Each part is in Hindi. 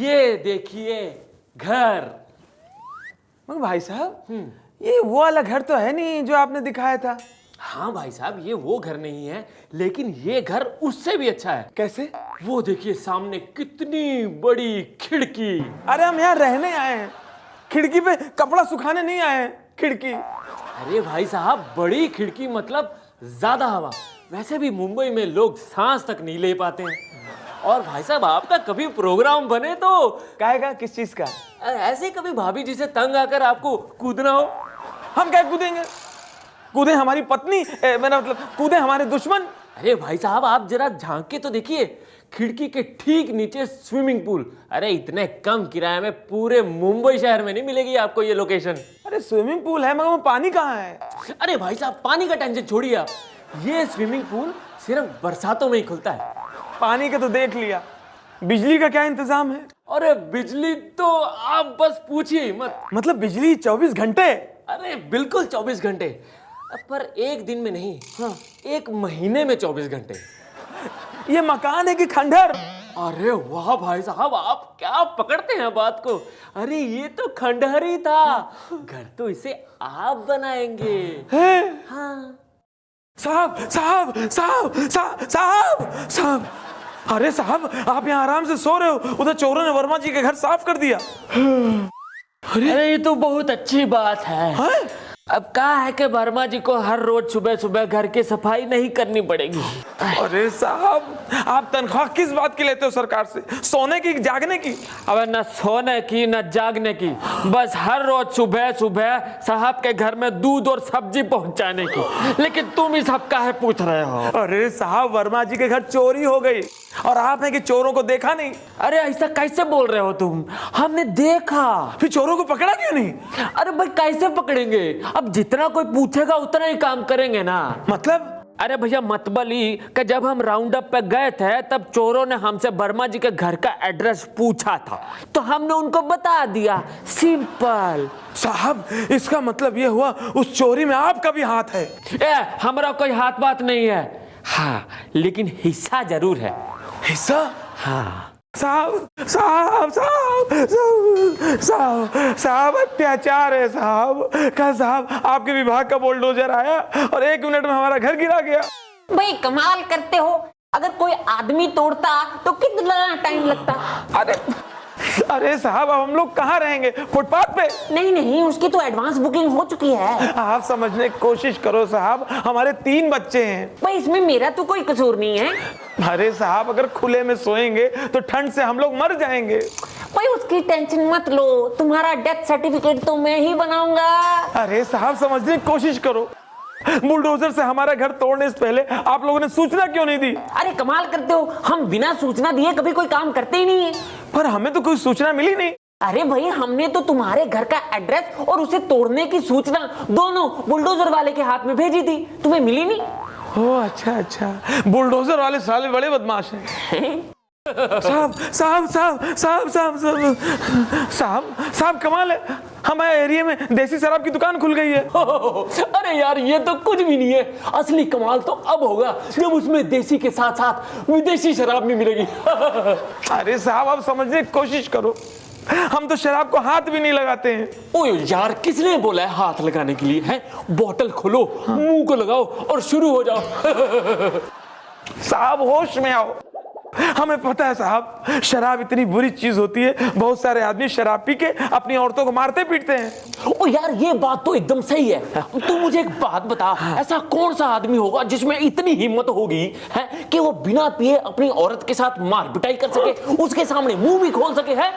ये देखिए घर। मगर भाई साहब ये वो वाला घर तो है नहीं जो आपने दिखाया था। हाँ भाई साहब, ये वो घर नहीं है, लेकिन ये घर उससे भी अच्छा है। कैसे? वो देखिए सामने कितनी बड़ी खिड़की। अरे हम यहाँ रहने आए हैं, खिड़की पे कपड़ा सुखाने नहीं आए हैं। खिड़की? अरे भाई साहब, बड़ी खिड़की मतलब ज्यादा हवा। वैसे भी मुंबई में लोग सांस तक नहीं ले पाते हैं। और भाई साहब, आपका कभी प्रोग्राम बने तो काहेगा? किस चीज का? ऐसे कभी भाभी जी से तंग आकर आपको कूदना हो। हम क्या कूदेंगे? कूदे हमारी पत्नी, मेरा मतलब कूदे हमारे दुश्मन। अरे भाई साहब, आप जरा झांक के तो देखिए, खिड़की के ठीक नीचे स्विमिंग पूल। अरे इतने कम किराए में पूरे मुंबई शहर में नहीं मिलेगी आपको ये लोकेशन। अरे स्विमिंग पूल है मगर वो पानी कहाँ है? अरे भाई साहब, पानी का टेंशन छोड़िए आप। ये स्विमिंग पूल सिर्फ बरसातों में ही खुलता है। पानी का तो देख लिया, बिजली का क्या इंतजाम है? अरे बिजली तो आप बस पूछिए मत। मतलब बिजली 24 घंटे? अरे बिल्कुल 24 घंटे, पर एक दिन में नहीं। हाँ, एक महीने में 24 घंटे। ये मकान है कि खंडहर? अरे वाह भाई साहब, आप क्या पकड़ते हैं बात को। अरे ये तो खंडहर ही था, घर तो इसे आप बनाएंगे। है? हाँ। साहब साहब साहब साहब साहब साहब, अरे साहब आप यहाँ आराम से सो रहे हो, उधर चोरों ने वर्मा जी के घर साफ कर दिया। अरे ये तो बहुत अच्छी बात है। हाँ? अब क्या है कि वर्मा जी को हर रोज सुबह सुबह घर की सफाई नहीं करनी पड़ेगी। अरे साहब आप तनख्वाह किस बात की लेते हो सरकार से? सोने की, जागने की? अब न सोने की न जागने की, बस हर रोज सुबह सुबह साहब के घर में दूध और सब्जी पहुंचाने की। लेकिन तुम ही सब काहे पूछ रहे हो? अरे साहब वर्मा जी के घर चोरी हो गई और आप हैं कि चोरों को देखा नहीं। अरे ऐसा कैसे बोल रहे हो तुम? हमने देखा। फिर चोरों को पकड़ा क्यों नहीं? अरे भाई कैसे पकड़ेंगे? अब जितना कोई पूछेगा उतना ही काम करेंगे ना। मतलब? अरे भैया मतबली कि जब हम राउंड अप पे गए थे तब चोरों ने हमसे वर्मा जी के घर का एड्रेस पूछा था, तो हमने उनको बता दिया। सिंपल। साहब इसका मतलब ये हुआ उस चोरी में आपका भी हाथ है? हमारा कोई हाथ बात नहीं है। हाँ, लेकिन हिस्सा जरूर है। हिस्सा? हाँ। साहब साहब साहब साहब साहब साहब अत्याचार है साहब। कल साहब आपके विभाग का बुलडोजर आया और 1 मिनट में हमारा घर गिरा गया। भाई कमाल करते हो, अगर कोई आदमी तोड़ता तो कितना टाइम लगता। अरे साहब अब हम लोग कहाँ रहेंगे? फुटपाथ पे? नहीं नहीं, उसकी तो एडवांस बुकिंग हो चुकी है। आप समझने की कोशिश करो साहब, हमारे 3 बच्चे हैं। भाई इसमें मेरा तो कोई कसूर नहीं है। अरे साहब अगर खुले में सोएंगे तो ठंड से हम लोग मर जाएंगे। भाई उसकी टेंशन मत लो, तुम्हारा डेथ सर्टिफिकेट तो मैं ही बनाऊंगा। अरे साहब समझने की कोशिश करो, बुलडोजर से हमारा घर तोड़ने से पहले आप लोगों ने सूचना क्यों नहीं दी? अरे कमाल करते हो, हम बिना सूचना दिए कभी कोई काम करते ही नहीं है। पर हमें तो कोई सूचना मिली नहीं। अरे भाई हमने तो तुम्हारे घर का एड्रेस और उसे तोड़ने की सूचना दोनों बुलडोजर वाले के हाथ में भेजी थी, तुम्हें मिली नहीं? ओह अच्छा अच्छा, बुलडोजर वाले साले बड़े बदमाश हैं। साहब साहब साहब साहब साहब साहब साहब साहब कमाल है, हमारे एरिया में देसी शराब की दुकान खुल गई है। अरे यार ये तो कुछ भी नहीं है, असली कमाल तो अब होगा जब उसमें देसी के साथ साथ विदेशी शराब भी मिलेगी। अरे साहब आप समझने की कोशिश करो, हम तो शराब को हाथ भी नहीं लगाते हैं। ओए यार, किसने बोला है हाथ लगाने के लिए? है बोतल खोलो, मुंह को लगाओ और शुरू हो जाओ। साहब होश में आओ, हमें पता है साहब शराब इतनी बुरी चीज होती है, बहुत सारे आदमी शराब पी के अपनी औरतों को मारते पीटते हैं। ओ यार ये बात तो एकदम सही है। तू मुझे एक बात बता, ऐसा कौन सा आदमी होगा जिसमें इतनी हिम्मत होगी है कि वो बिना पिए अपनी औरत के साथ मार पिटाई कर सके, उसके सामने मुंह भी खोल सके है?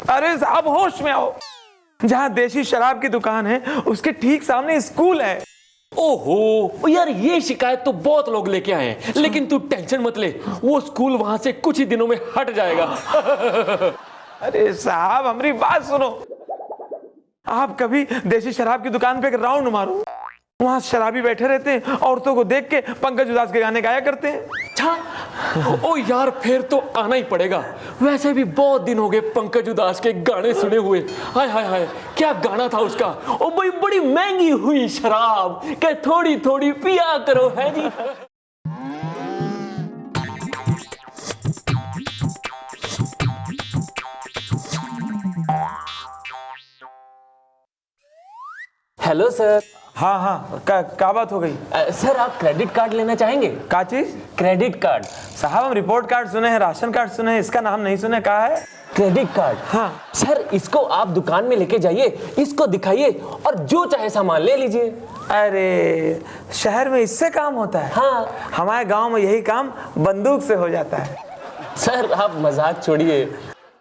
अरे साहब होश में आओ, जहाँ देशी शराब की दुकान है उसके ठीक सामने स्कूल है। ओहो यार, ये शिकायत तो बहुत लोग लेके आए हैं, लेकिन तू टेंशन मत ले, वो स्कूल वहां से कुछ ही दिनों में हट जाएगा। अरे साहब हमारी बात सुनो, आप कभी देसी शराब की दुकान पे एक राउंड मारो, वहां शराबी बैठे रहते हैं, औरतों को देख के पंकज उदास के गाने गाया करते हैं। अच्छा ओ यार, फिर तो आना ही पड़ेगा। वैसे भी बहुत दिन हो गए पंकज उदास के गाने सुने हुए। हाय हाय हाय, क्या गाना था उसका? ओ भाई, बड़ी महंगी हुई शराब क्या थोड़ी थोड़ी पिया करो, है जी। Hello sir. हाँ हाँ, क्या बात हो गई? सर आप क्रेडिट कार्ड लेना चाहेंगे? क्या चीज? Credit card. साहब हम रिपोर्ट कार्ड सुने हैं, राशन कार्ड सुने हैं, इसका नाम नहीं सुने। कहा है क्रेडिट कार्ड? हाँ सर इसको आप दुकान में लेके जाइए, इसको दिखाइए और जो चाहे सामान ले लीजिए। अरे शहर में इससे काम होता है? हाँ। हमारे गांव में यही काम बंदूक से हो जाता है। सर आप मजाक छोड़िए।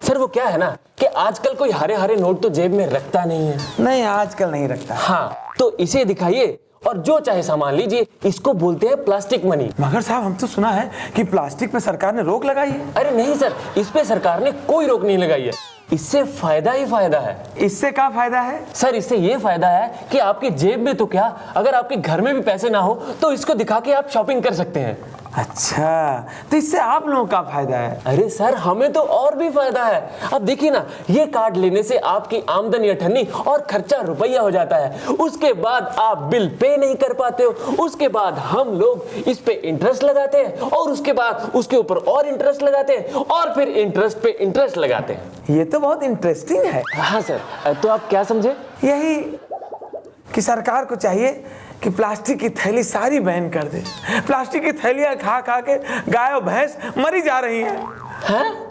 सर वो क्या है ना कि आजकल कोई हरे हरे नोट तो जेब में रखता नहीं है। नहीं आजकल नहीं रखता। हाँ तो इसे दिखाइए और जो चाहे सामान लीजिए। इसको बोलते हैं प्लास्टिक मनी। मगर साहब हम तो सुना है कि प्लास्टिक पे सरकार ने रोक लगाई है। अरे नहीं सर, इस पे सरकार ने कोई रोक नहीं लगाई है। इससे फायदा ही फायदा है। इससे क्या फायदा है? सर इससे ये फायदा है कि आपकी जेब में तो क्या, अगर आपके घर में भी पैसे ना हो तो इसको दिखा के आप शॉपिंग कर सकते हैं। अच्छा तो इससे आप लोगों का फायदा है? अरे सर हमें तो और भी फायदा है। अब देखिए ना, ये कार्ड लेने से आपकी आमदनी अठन्नी और खर्चा रुपया हो जाता है। उसके बाद आप बिल पे नहीं कर पाते हो, उसके बाद हम लोग इस पे इंटरेस्ट लगाते हैं और उसके बाद उसके ऊपर और इंटरेस्ट लगाते हैं और फिर इंटरेस्ट पे इंटरेस्ट लगाते हैं। ये तो बहुत इंटरेस्टिंग है। हाँ सर, तो आप क्या समझे? यही कि सरकार को चाहिए कि प्लास्टिक की थैली सारी बैन कर दे। प्लास्टिक की थैलियां खा खा के गाय और भैंस मरी जा रही हैं। हाँ